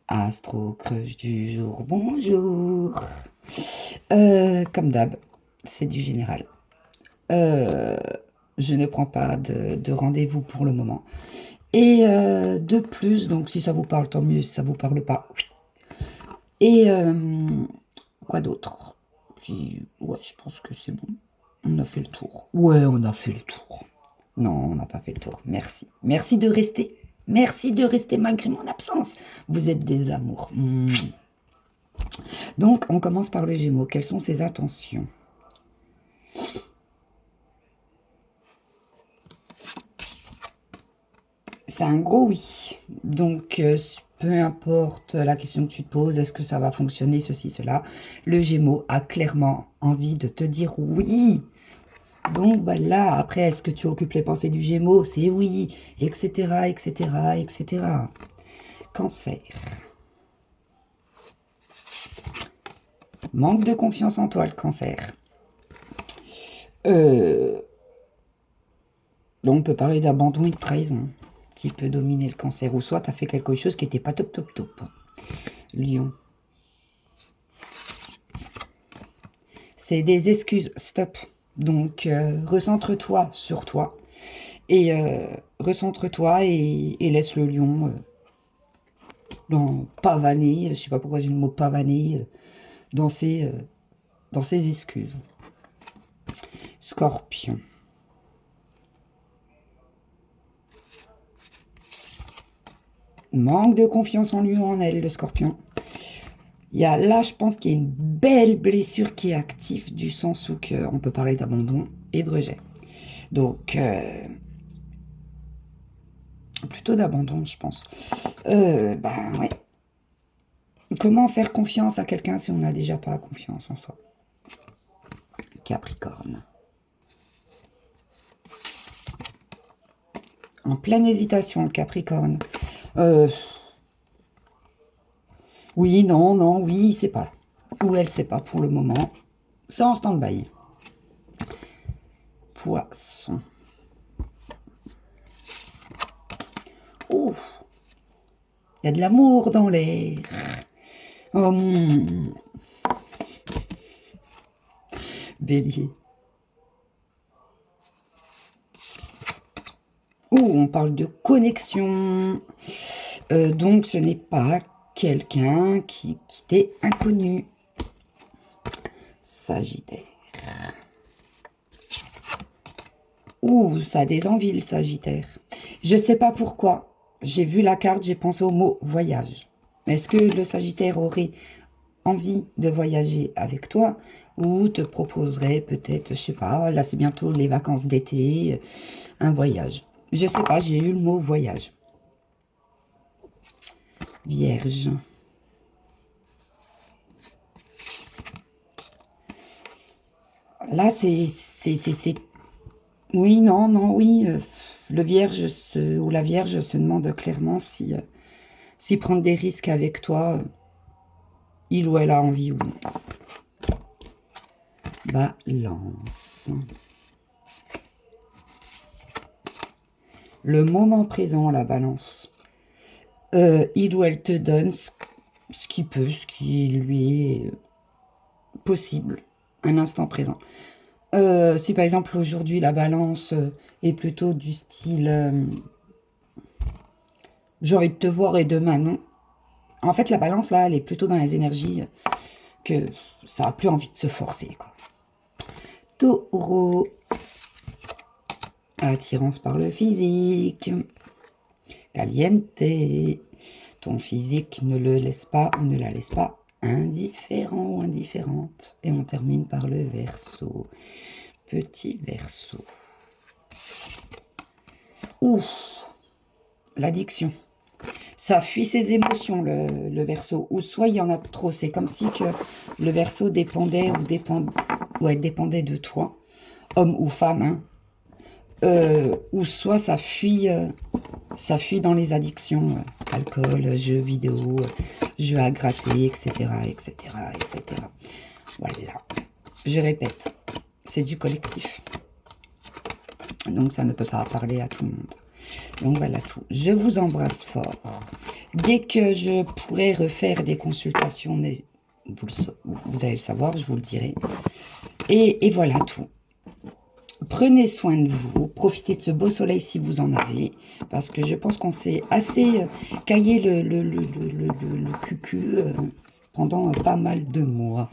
Astro Crush du jour, bonjour. Comme d'hab, c'est du général. Euh, je ne prends pas de rendez-vous pour le moment. Et de plus, donc si ça vous parle, tant mieux. Si ça vous parle pas, oui. Et quoi d'autre? Ouais, je pense que c'est bon. On a fait le tour. Ouais, on a fait le tour. Non, on n'a pas fait le tour. Merci. Merci de rester. Merci de rester malgré mon absence. Vous êtes des amours. Donc, on commence par le Gémeaux. Quelles sont ses intentions? C'est un gros oui. Donc, peu importe la question que tu te poses, est-ce que ça va fonctionner, ceci, cela, le Gémeaux a clairement envie de te dire oui. Donc voilà, après, est-ce que tu occupes les pensées du Gémeaux? C'est oui, etc., etc., etc. Cancer. Manque de confiance en toi, le cancer. Donc on peut parler d'abandon et de trahison qui peut dominer le cancer. Ou soit tu as fait quelque chose qui n'était pas top, top, top. Lion. C'est des excuses, stop. Donc recentre-toi sur toi. Et recentre-toi et laisse le lion pavaner, je sais pas pourquoi j'ai le mot pavaner, dans ses excuses. Scorpion. Manque de confiance en lui ou en elle, le scorpion. Il y a là, je pense qu'il y a une belle blessure qui est active, du sens où on peut parler d'abandon et de rejet. Donc, plutôt d'abandon, je pense. Ben ouais. Comment faire confiance à quelqu'un si on n'a déjà pas confiance en soi? Capricorne. En pleine hésitation, le Capricorne. Oui, non, non, oui, il sait pas. Ou elle sait pas pour le moment. C'est en stand-by. Poisson. Ouf. Il y a de l'amour dans l'air. Oh, Bélier. Oh, on parle de connexion. Donc, ce n'est pas quelqu'un qui t'est inconnu. Sagittaire. Ouh, ça a des envies, le Sagittaire. Je sais pas pourquoi. J'ai vu la carte, j'ai pensé au mot voyage. Est-ce que le Sagittaire aurait envie de voyager avec toi ou te proposerait peut-être, je sais pas, là c'est bientôt les vacances d'été, un voyage. Je sais pas, j'ai eu le mot voyage. Vierge. Là, oui, non, non, oui. Le Vierge ou la Vierge se demande clairement si prendre des risques avec toi, il ou elle a envie ou non. Balance. Le moment présent, la Balance. Il ou elle te donne ce qui lui est possible, un instant présent. Si par exemple aujourd'hui la Balance est plutôt du style j'ai envie de te voir et demain non. En fait la Balance là elle est plutôt dans les énergies que ça a plus envie de se forcer quoi. Taureau. Attirance par le physique. Caliente. Ton physique ne le laisse pas ou ne la laisse pas indifférent ou indifférente. Et on termine par le Verseau. Petit Verseau. Ouf, l'addiction. Ça fuit ses émotions, le Verseau. Ou soit il y en a trop. C'est comme si que le Verseau dépendait dépendait de toi, homme ou femme. Hein. Ou soit ça fuit dans les addictions. Alcool, jeux vidéo, jeux à gratter, etc., etc., etc. Voilà. Je répète, c'est du collectif. Donc ça ne peut pas parler à tout le monde. Donc voilà tout. Je vous embrasse fort. Dès que je pourrai refaire des consultations, vous allez le savoir, je vous le dirai. Et voilà tout. Prenez soin de vous, profitez de ce beau soleil si vous en avez, parce que je pense qu'on s'est assez caillé le cucu pendant pas mal de mois.